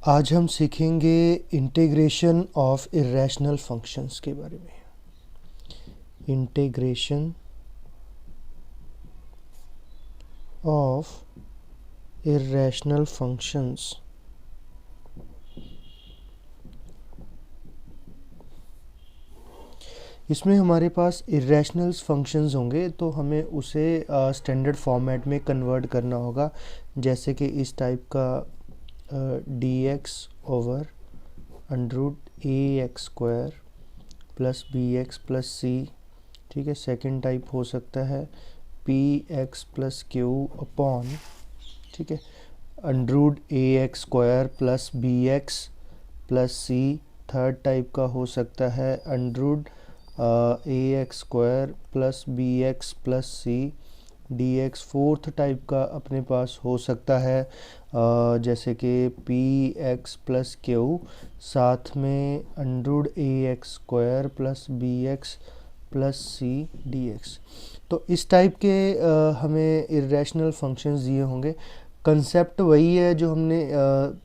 आज हम सीखेंगे इंटीग्रेशन ऑफ इर्रेशनल फंक्शंस के बारे में। Integration of irrational functions. इसमें हमारे पास इर्रेशनल फंक्शंस होंगे तो हमें उसे स्टैंडर्ड फॉर्मेट में कन्वर्ट करना होगा, जैसे कि इस टाइप का d x over √ax² plus b x plus c. ठीक है, सेकंड टाइप हो सकता है p x plus q upon, ठीक है, √ax² plus b x plus c. Third type का हो सकता है √ax² plus b x plus c d x. Fourth type का अपने पास हो सकता है जैसे कि पी एक्स प्लस क्यू साथ में √ax² plus b x plus c d x. तो इस टाइप के हमें इर्रेशनल फंक्शंस दिए होंगे। कंसेप्ट वही है जो हमने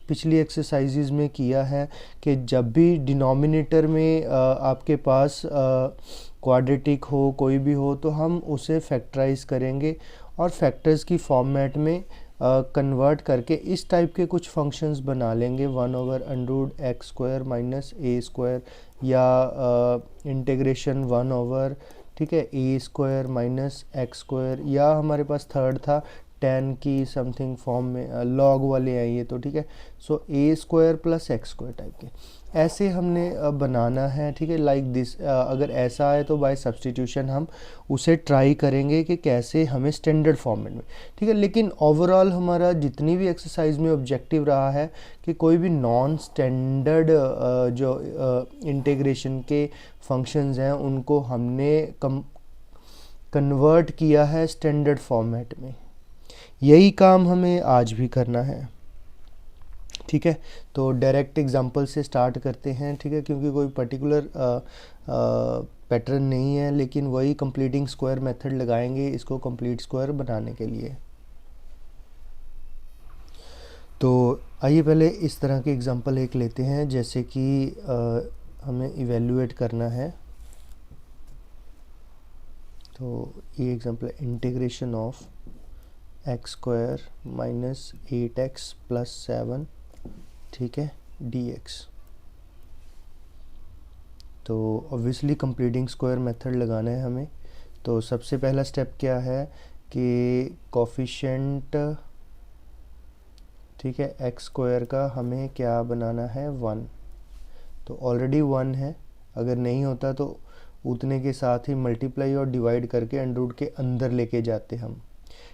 पिछली एक्सरसाइजेज में किया है कि जब भी डिनोमिनेटर में आपके पास क्वाड्रेटिक हो, कोई भी हो, तो हम उसे फैक्टराइज करेंगे और फैक्टर्स की फॉर्मेट में कन्वर्ट करके इस टाइप के कुछ फंक्शंस बना लेंगे, 1/√x² माइनस a² या इंटीग्रेशन 1/, ठीक है, a² माइनस x², या हमारे पास थर्ड था tan की समथिंग फॉर्म में लॉग वाले हैं ये, तो ठीक है। सो a² प्लस x² टाइप के ऐसे हमने बनाना है, ठीक है, लाइक दिस। अगर ऐसा है तो बाय सब्स्टिट्यूशन हम उसे ट्राई करेंगे कि कैसे हमें स्टैंडर्ड फॉर्मेट में, ठीक है। लेकिन ओवरऑल हमारा जितनी भी एक्सरसाइज में ऑब्जेक्टिव रहा है कि कोई भी नॉन स्टैंडर्ड जो इंटीग्रेशन के फंक्शंस हैं उनको हमने कन्वर्ट किया है स्टैंडर्ड फॉर्मेट में। यही काम हमें आज भी करना है, ठीक है। तो डायरेक्ट एग्जांपल से स्टार्ट करते हैं, ठीक है, क्योंकि कोई पर्टिकुलर पैटर्न नहीं है, लेकिन वही कंप्लीटिंग स्क्वायर मेथड लगाएंगे इसको कंप्लीट स्क्वायर बनाने के लिए। तो आइए पहले इस तरह के एग्जांपल एक लेते हैं, जैसे कि हमें इवेल्युएट करना है। तो ये एग्जांपल है integration of x² minus 8x plus 7, ठीक है, dx। तो ऑब्वियसली कंप्लीटिंग स्क्वायर मेथड लगाना है हमें। तो सबसे पहला स्टेप क्या है कि कोफिशिएंट, ठीक है, x² का हमें क्या बनाना है, 1। तो ऑलरेडी 1 है, अगर नहीं होता तो उतने के साथ ही मल्टीप्लाई और डिवाइड करके अंडर के अंदर लेके जाते हम,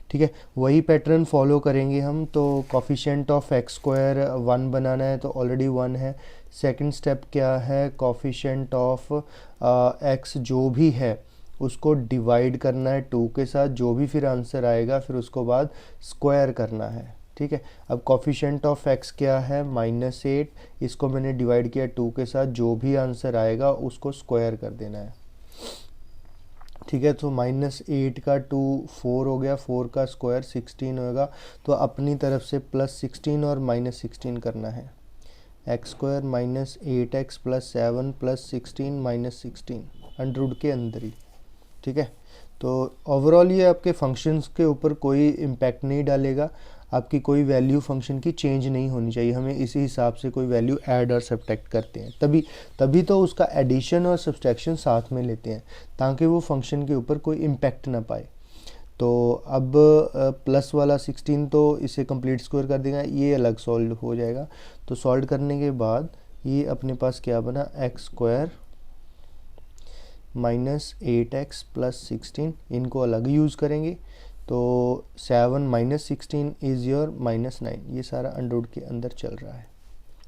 ठीक है। वही पैटर्न फॉलो करेंगे हम। तो कोफिशिएंट ऑफ x² 1 बनाना है, तो ऑलरेडी 1 है। सेकंड स्टेप क्या है, कोफिशिएंट ऑफ x जो भी है उसको डिवाइड करना है 2 के साथ, जो भी फिर आंसर आएगा फिर उसको बाद स्क्वायर करना है, ठीक है। अब कोफिशिएंट ऑफ x क्या है, -8, इसको मैंने डिवाइड किया 2 के साथ, जो भी आंसर आएगा उसको स्क्वायर कर देना है, ठीक है। तो -8 का 2 4 हो गया, 4 का स्क्वायर 16 होगा। तो अपनी तरफ से +16 और -16 करना है, x² minus 8x plus 7 plus 16 minus 16 under के अंदर ही, ठीक है। तो ओवरऑल ये आपके फंक्शंस के ऊपर कोई इम्पैक्ट नहीं डालेगा, आपकी कोई वैल्यू फंक्शन की चेंज नहीं होनी चाहिए। हमें इसी हिसाब से कोई वैल्यू ऐड और सब्ट्रैक्ट करते हैं, तभी तो उसका एडिशन और सब्ट्रैक्शन साथ में लेते हैं, ताकि वो फंक्शन के ऊपर कोई इम्पैक्ट ना पाए। तो अब प्लस वाला 16 तो इसे कंप्लीट स्क्वायर कर देगा, ये अलग सॉल्व हो जाएगा। तो सॉल्व करने के बाद ये अपने पास क्या बना, x² माइनस 8x प्लस 16, इनको अलग यूज़ करेंगे। तो 7 माइनस 16 इज़ योर -9, ये सारा अंडर के अंदर चल रहा है,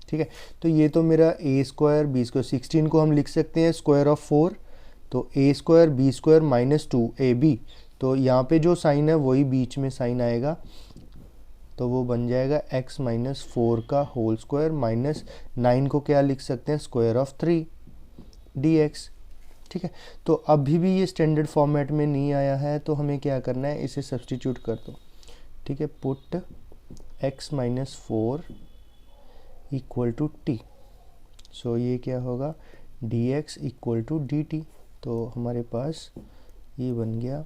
ठीक है। तो ये तो मेरा a² b², 16 को हम लिख सकते हैं स्क्वायर ऑफ 4, तो a² b² माइनस 2ab। तो यहाँ पे जो साइन है वही बीच में साइन आएगा, तो वो बन जाएगा x माइनस 4 का होल स्क्वायर माइनस 9 को क्या लिख सकते हैं, स्क्वायर ऑफ 3 dx, ठीक है। तो अभी भी ये स्टैंडर्ड फॉर्मेट में नहीं आया है, तो हमें क्या करना है, इसे सब्स्टिट्यूट कर दो, ठीक है। Put x minus 4 equal to t. So ये क्या होगा, dx इक्वल टू dt। तो हमारे पास ये बन गया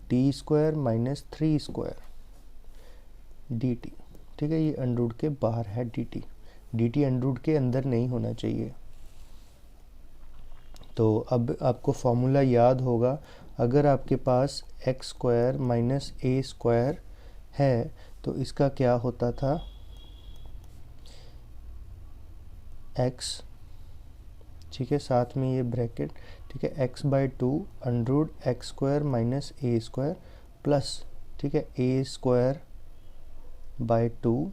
T square minus 3 square dt। ठीक है, ये अंडररूट के बाहर है dt अंडररूट के अंदर नहीं होना चाहिए। तो अब आपको फॉर्मूला याद होगा, अगर आपके पास एक्स स्क्वायर माइनस ए स्क्वायर है तो इसका क्या होता था, x, ठीक है, साथ में ये ब्रैकेट, ठीक है, x by 2 under root x square minus A square plus, ठीक है, ए स्क्वायर बाई 2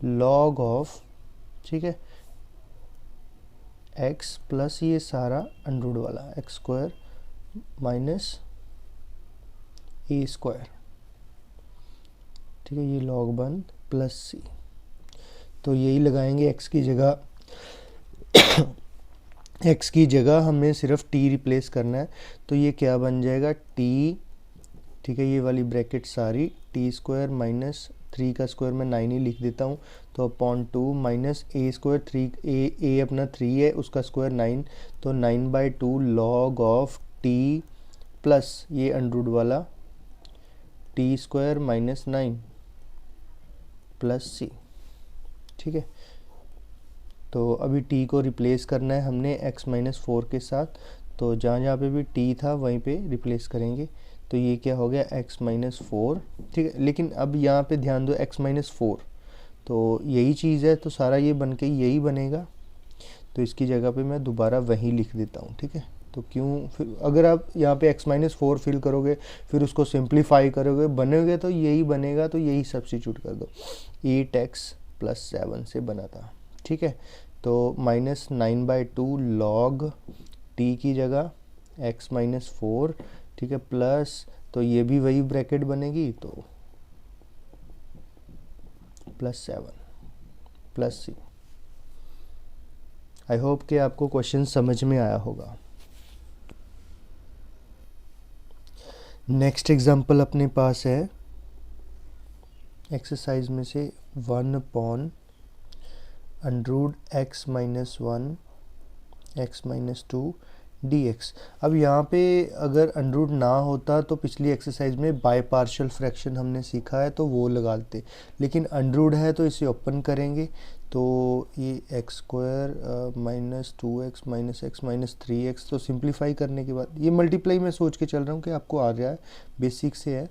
लॉग ऑफ, ठीक है, x प्लस ये सारा अंडररूट वाला एक्स स्क्वायर माइनस ए स्क्वायर, ठीक है, ये लॉग बंद प्लस सी। तो यही लगाएंगे x की जगह x की जगह हमें सिर्फ t रिप्लेस करना है। तो ये क्या बन जाएगा, t, ठीक है, ये वाली ब्रैकेट सारी टी स्क्वायर माइनस 3 का स्क्वायर मैं 9 ही लिख देता हूँ, तो अपॉन 2 माइनस ए स्क्वायर 3, ए अपना 3 है, उसका स्क्वायर 9, तो 9 by 2 log of T plus ये अंडररूट वाला T square minus 9 plus c. ठीक है, तो अभी t को रिप्लेस करना है हमने x माइनस 4 के साथ, तो जहाँ जहाँ पे भी t था वहीं पे रिप्लेस करेंगे। तो ये क्या हो गया, x माइनस 4, ठीक है, लेकिन अब यहाँ पे ध्यान दो x माइनस 4, तो यही चीज़ है, तो सारा ये बन के यही बनेगा। तो इसकी जगह पे मैं दोबारा वही लिख देता हूँ, ठीक है। तो क्यों, फिर अगर आप यहाँ पे x माइनस 4 फिल करोगे, फिर उसको सिंप्लीफाई करोगे, बनेगा तो यही बनेगा, तो यही सब्स्टिट्यूट कर दो। 8x प्लस 7 से बना था, ठीक है। तो माइनस 9 बाई 2 लॉग t की जगह x माइनस 4, ठीक है, प्लस, तो ये भी वही ब्रैकेट बनेगी, तो plus 7 plus c. I hope कि आपको क्वेश्चन समझ में आया होगा। नेक्स्ट एग्जांपल अपने पास है एक्सरसाइज में से 1 under root x minus 1 x minus 2 dx। अब यहाँ पे अगर अंडररूट ना होता तो पिछली एक्सरसाइज में बाय पार्शियल फ्रैक्शन हमने सीखा है तो वो लगाते, लेकिन अंडररूट है तो इसे ओपन करेंगे, तो ये x square minus 2x minus x minus 3x, तो सिंप्लीफाई करने के बाद ये मल्टीप्लाई मैं सोच के चल रहा हूँ कि आपको आ रहा है, बेसिक से है,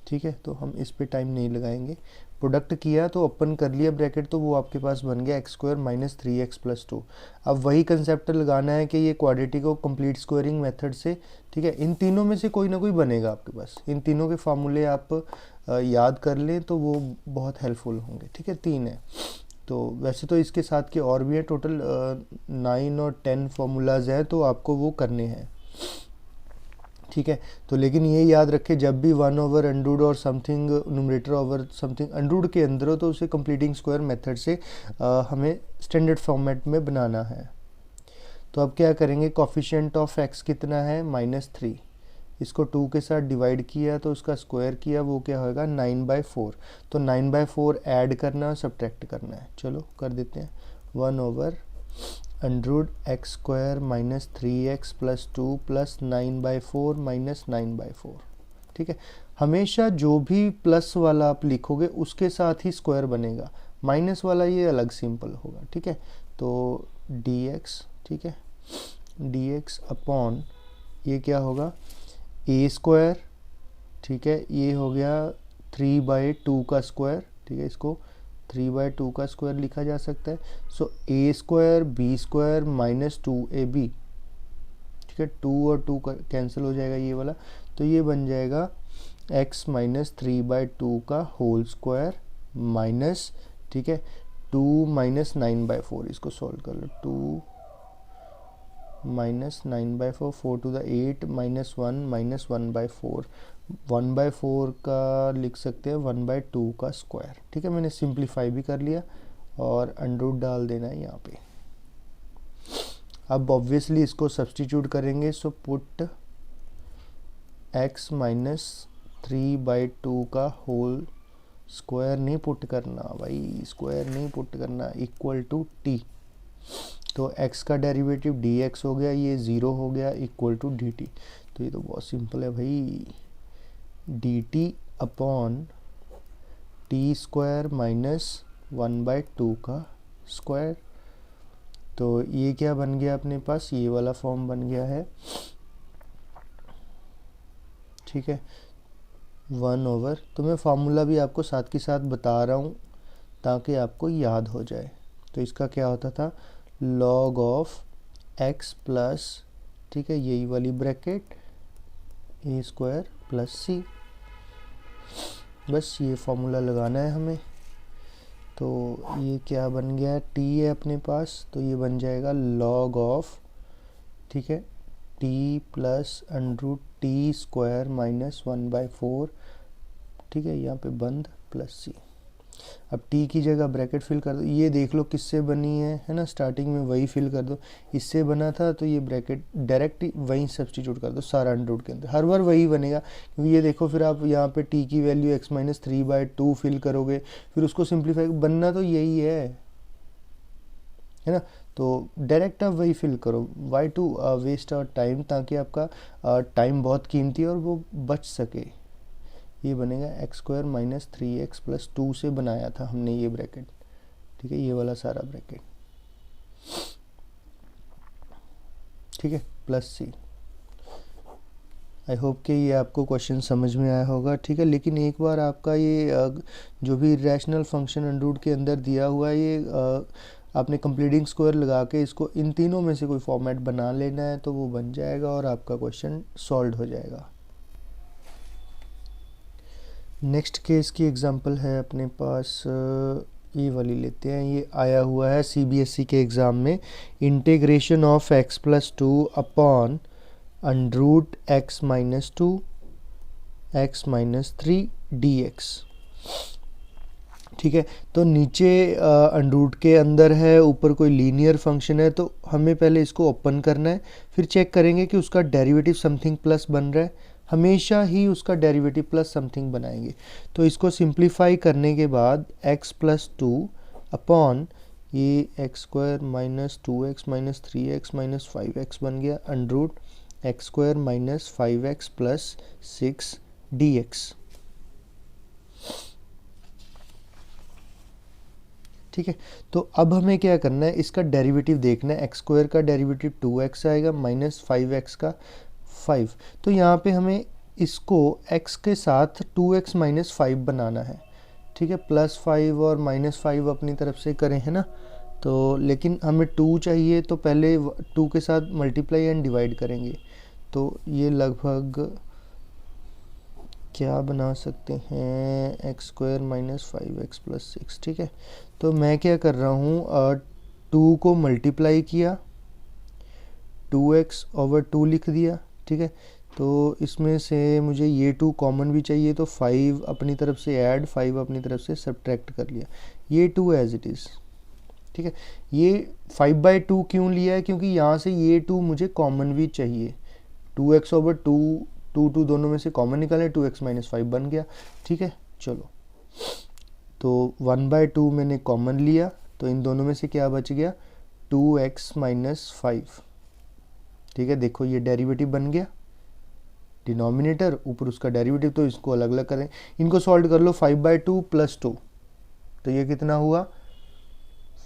ठीक है। तो हम इस पे टाइम नहीं लगाएंगे। प्रोडक्ट किया तो ओपन कर लिया ब्रैकेट, तो वो आपके पास बन गया x square minus 3x plus 2। अब वही कंसेप्ट लगाना है कि ये क्वाड्रेटिक को कंप्लीट स्क्वायरिंग मेथड से, ठीक है, इन तीनों में से कोई ना कोई बनेगा आपके पास। इन तीनों के फार्मूले आप याद कर लें तो वो बहुत हेल्पफुल होंगे, ठीक है। 3 है, तो वैसे तो इसके साथ के और भी है, टोटल 9 और 10 फार्मूलाज हैं, तो आपको वो करने हैं, ठीक है। तो लेकिन ये याद रखें, जब भी 1 ओवर अंडररूट और something numerator over something under root के अंदर हो, तो उसे कंप्लीटिंग स्क्वायर मेथड से हमें स्टैंडर्ड फॉर्मेट में बनाना है। तो अब क्या करेंगे, कोफिशिएंट ऑफ x कितना है, -3, इसको 2 के साथ डिवाइड किया तो उसका स्क्वायर किया, वो क्या होगा 9/4। तो 9/4 ऐड करना और सब्ट्रैक्ट करना है, चलो कर देते हैं। 1 over under root x square minus 3x plus 2 plus 9/4 minus 9/4, ठीक है। हमेशा जो भी प्लस वाला आप लिखोगे उसके साथ ही स्क्वायर बनेगा, माइनस वाला ये अलग सिंपल होगा, ठीक है। तो dx, ठीक है, dx अपॉन ये क्या होगा a स्क्वायर, ठीक है, ये हो गया 3/2 का स्क्वायर, ठीक है, इसको 3/2 का स्क्वायर लिखा जा सकता है। सो a square b square minus 2ab, ठीक है, 2 और 2 कैंसिल हो जाएगा ये वाला, तो ये बन जाएगा x माइनस 3/2 का होल स्क्वायर माइनस, ठीक है, 2 माइनस 9/4, इसको सॉल्व कर लो, 2 minus 9/4, 4 to the 8 minus 1 minus 1/4, 1/4 का लिख सकते हैं 1/2 का स्क्वायर, ठीक है। मैंने सिंप्लीफाई भी कर लिया और अंडररूट डाल देना है यहाँ पे। अब ऑब्वियसली इसको सब्स्टिट्यूट करेंगे, सो पुट x माइनस 3/2 का होल स्क्वायर नहीं पुट करना भाई, स्क्वायर नहीं पुट करना, इक्वल टू टी। तो x का डेरिवेटिव dx हो गया, ये 0 हो गया, इक्वल टू dt। तो ये तो बहुत सिंपल है भाई, dt upon T square minus 1/2 का स्क्वायर। तो ये क्या बन गया अपने पास, ये वाला फॉर्म बन गया है, ठीक है, 1/। तो मैं फार्मूला भी आपको साथ के साथ बता रहा हूँ ताकि आपको याद हो जाए। तो इसका क्या होता था, log ऑफ x प्लस, ठीक है, यही वाली ब्रैकेट ए स्क्वायर प्लस सी, बस ये फॉर्मूला लगाना है हमें। तो ये क्या बन गया, t है अपने पास, तो ये बन जाएगा log ऑफ, ठीक है, t plus under T square minus 1/4, ठीक है, यहाँ पे बंद, प्लस सी। अब t की जगह ब्रैकेट फिल कर दो, ये देख लो किससे बनी है ना, स्टार्टिंग में वही फिल कर दो, इससे बना था, तो ये ब्रैकेट डायरेक्ट वहीं सब्स्टिट्यूट कर दो सारा अंडर रूट के अंदर, हर बार वही बनेगा। क्योंकि ये देखो फिर आप यहाँ पे t की वैल्यू x-3/2 फिल करोगे, फिर उसको सिंप्लीफाई, बनना तो यही है ना। तो डायरेक्ट आप वही फिल करो, why to waste our time, ताकि आपका टाइम बहुत कीमती है और वो बच सके। ये बनेगा x² माइनस 3x प्लस 2 से बनाया था हमने ये ब्रैकेट, ठीक है, ये वाला सारा ब्रैकेट, ठीक है, प्लस सी। आई होप कि ये आपको क्वेश्चन समझ में आया होगा, ठीक है। लेकिन एक बार आपका ये जो भी रैशनल फंक्शन अंडर रूट के अंदर दिया हुआ है, ये आपने कंप्लीटिंग स्क्वायर लगा के इसको इन तीनों में से कोई फॉर्मेट बना लेना है, तो वो बन जाएगा और आपका क्वेश्चन सॉल्व हो जाएगा। नेक्स्ट केस की एग्जांपल है अपने पास, ये वाली लेते हैं। ये आया हुआ है CBSE के एग्ज़ाम में, integration of x+2 upon under root x-2 x-3 dx, ठीक है। तो नीचे अंडर रूट के अंदर है, ऊपर कोई लीनियर फंक्शन है, तो हमें पहले इसको ओपन करना है, फिर चेक करेंगे कि उसका डेरिवेटिव समथिंग प्लस बन रहा है, हमेशा ही उसका डेरिवेटिव प्लस समथिंग बनाएंगे। तो इसको सिंप्लीफाई करने के बाद x+2 अपॉन ये x² minus 2x minus 3x minus 5x बन गया, under root x² minus 5x plus 6 dx, ठीक है। तो अब हमें क्या करना है, इसका डेरिवेटिव देखना है। x² का डेरिवेटिव 2x आएगा, माइनस 5x का 5। तो यहाँ पे हमें इसको x के साथ 2x माइनस 5 बनाना है, ठीक है, +5 और -5 अपनी तरफ से करें, है ना। तो लेकिन हमें 2 चाहिए, तो पहले 2 के साथ मल्टीप्लाई एंड डिवाइड करेंगे। तो ये लगभग क्या बना सकते हैं, x² माइनस 5x प्लस 6, ठीक है। तो मैं क्या कर रहा हूँ, 2 को मल्टीप्लाई किया, 2x/2 लिख दिया, ठीक है। तो इसमें से मुझे ये 2 कॉमन भी चाहिए, तो 5 अपनी तरफ से ऐड, 5 अपनी तरफ से सब्ट्रैक्ट कर लिया, ये 2 एज इट इज़, ठीक है। ये 5/2 क्यों लिया है, क्योंकि यहाँ से ये 2 मुझे कॉमन भी चाहिए, 2x/2 2 दोनों में से कॉमन निकाले, 2x माइनस 5 बन गया, ठीक है। चलो, तो 1/2 मैंने कॉमन लिया, तो इन दोनों में से क्या बच गया, 2x माइनस 5, ठीक है। देखो ये डेरिवेटिव बन गया, डिनोमिनेटर ऊपर उसका डेरिवेटिव, तो इसको अलग अलग करें, इनको सॉल्व कर लो। 5/2 प्लस 2, तो ये कितना हुआ,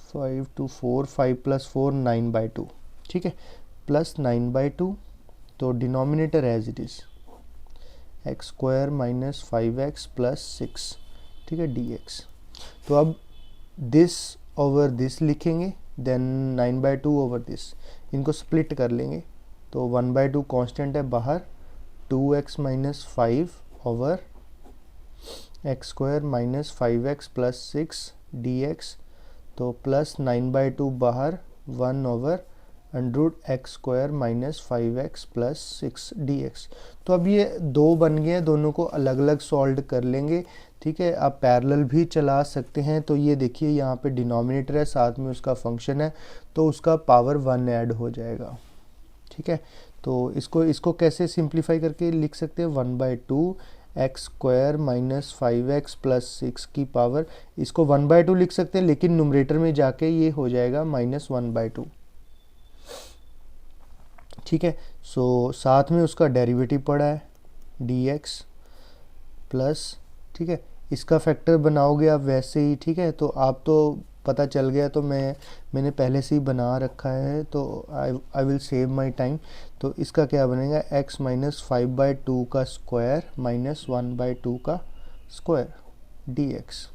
5 2 4, 5 + 4 9/2, ठीक है, प्लस 9/2। तो denominator as it is x² minus 5x plus 6, ठीक है, dx। तो अब दिस ओवर दिस लिखेंगे, देन 9/2 ओवर दिस, इनको स्प्लिट कर लेंगे। तो 1/2 कांस्टेंट है बाहर, 2x minus 5 over x² minus 5x plus 6 dx। तो प्लस 9/2 बाहर, 1 over under root x² minus 5x plus 6 dx। तो अब ये 2 बन गए हैं, दोनों को अलग अलग सॉल्व कर लेंगे, ठीक है। आप पैरेलल भी चला सकते हैं। तो ये देखिए यहाँ पे डिनोमिनेटर है, साथ में उसका फंक्शन है, तो उसका पावर 1 ऐड हो जाएगा, ठीक है। तो इसको कैसे सिंप्लीफाई करके लिख सकते हैं, 1/2 x square minus 5x plus 6 की पावर, इसको 1/2 लिख सकते हैं, लेकिन नुमरेटर में जाके ये हो जाएगा -1/2। ठीक है, सो साथ में उसका डेरिवेटिव पड़ा है dx प्लस, ठीक है, इसका फैक्टर बनाओगे आप वैसे ही। ठीक है, तो आप तो पता चल गया, तो मैंने पहले से ही बना रखा है, तो I will save my time. तो इसका क्या बनेगा, x माइनस 5/2 का स्क्वायर माइनस 1/2 का स्क्वायर dx।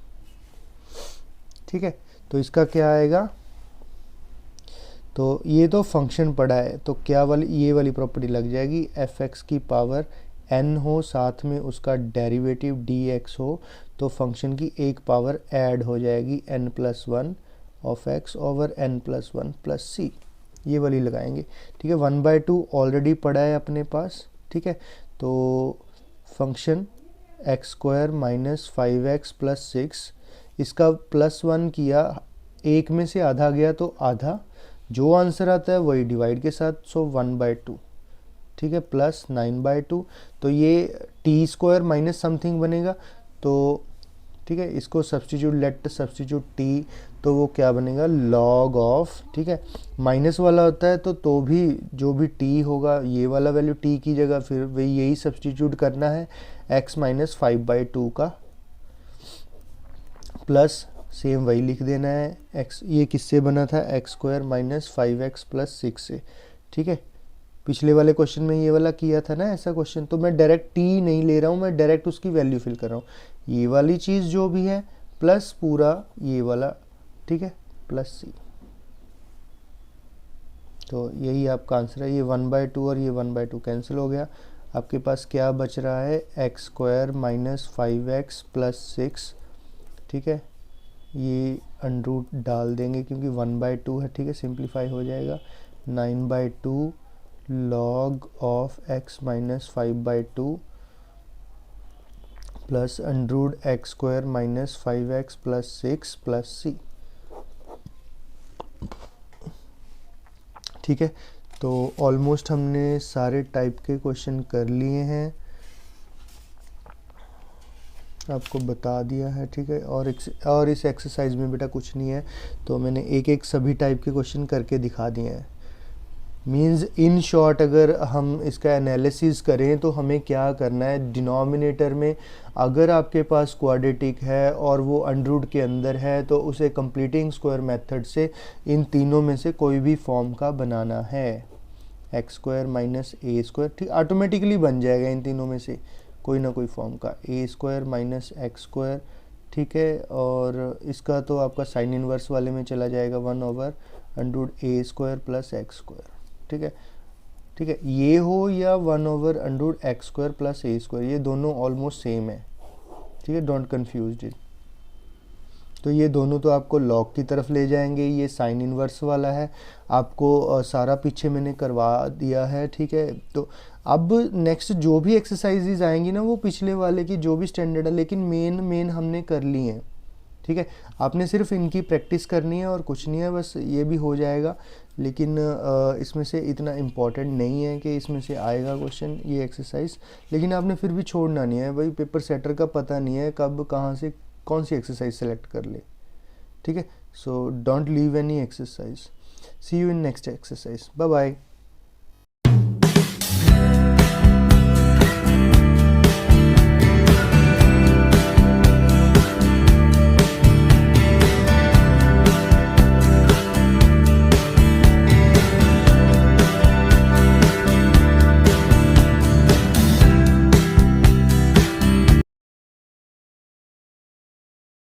ठीक है, तो इसका क्या आएगा, तो ये तो फंक्शन पड़ा है, तो क्या वाली, ये वाली प्रॉपर्टी लग जाएगी, fx की पावर n हो, साथ में उसका डेरिवेटिव dx हो, तो फंक्शन की एक पावर ऐड हो जाएगी n+1 of x over n+1 plus c, ये वाली लगाएंगे। ठीक है, 1/2 ऑलरेडी पड़ा है अपने पास। ठीक है, तो function x square minus 5x plus 6, इसका +1 किया, एक में से आधा गया तो आधा, जो आंसर आता है वही डिवाइड के साथ, सो 1/2। ठीक है, प्लस 9/2, तो ये टी स्क्वायर माइनस समथिंग बनेगा, तो ठीक है, इसको सब्सटीट्यूट, लेट सब्सटीट्यूट टी, तो वो क्या बनेगा, लॉग ऑफ, ठीक है, माइनस वाला होता है तो भी जो भी टी होगा, ये वाला वैल्यू टी की जगह फिर वही यही सब्सटीट्यूट करना है, x माइनस 5/2 का प्लस सेम वही लिख देना है x, ये किससे बना था, x square minus 5x plus 6 से। ठीक है, पिछले वाले क्वेश्चन में ये वाला किया था ना ऐसा क्वेश्चन, तो मैं डायरेक्ट टी नहीं ले रहा हूँ, मैं डायरेक्ट उसकी वैल्यू फिल कर रहा हूँ, ये वाली चीज़ जो भी है प्लस पूरा ये वाला, ठीक है, प्लस सी, तो यही आपका आंसर है। ये 1/2 और ये 1/2 कैंसिल हो गया, आपके पास क्या बच रहा है, x square minus 5x plus 6। ठीक है, ये अंडरूट डाल देंगे क्योंकि 1/2 है। ठीक है, सिंप्लीफाई हो जाएगा, 9/2 log of x minus 5/2 plus under root x square minus 5x plus 6 plus c। ठीक है, तो ऑलमोस्ट हमने सारे टाइप के क्वेश्चन कर लिए हैं, आपको बता दिया है। ठीक है, और इस एक्सरसाइज में बेटा कुछ नहीं है, तो मैंने एक एक सभी टाइप के क्वेश्चन करके दिखा दिए हैं। मीन्स इन शॉर्ट अगर हम इसका एनालिसिस करें तो हमें क्या करना है, डिनोमिनेटर में अगर आपके पास क्वाड्रेटिक है और वो अंडररूट के अंदर है, तो उसे कंप्लीटिंग स्क्वायर मेथड से इन तीनों में से कोई भी फॉर्म का बनाना है, एक्स स्क्वायर माइनस ए स्क्वायर, ठीक, ऑटोमेटिकली बन जाएगा इन तीनों में से कोई ना कोई फॉर्म का, ए स्क्वायर माइनस एक्स स्क्वायर। ठीक है, और इसका तो आपका साइन इनवर्स वाले में चला जाएगा 1/√a square plus x square. ठीक है, ठीक है, ये हो या 1/√x स्क्वायर प्लस ए स्क्वायर, ये दोनों ऑलमोस्ट सेम है। ठीक है, डोंट कंफ्यूज इट। तो ये दोनों तो आपको लॉग की तरफ ले जाएंगे, ये साइन इनवर्स वाला है, आपको सारा पीछे मैंने करवा दिया है। ठीक है, तो अब नेक्स्ट जो भी एक्सरसाइजेज आएंगी ना वो पिछले वाले की जो भी स्टैंडर्ड है, लेकिन मेन हमने कर ली हैं। ठीक है, आपने सिर्फ इनकी प्रैक्टिस करनी है और कुछ नहीं है, बस ये भी हो जाएगा। लेकिन इसमें से इतना इम्पॉर्टेंट नहीं है कि इसमें से आएगा क्वेश्चन ये एक्सरसाइज, लेकिन आपने फिर भी छोड़ना नहीं है भाई, पेपर सेटर का पता नहीं है कब कहाँ से कौन सी एक्सरसाइज सेलेक्ट कर ले। ठीक है, so don't leave any exercise. See you in next exercise, bye bye.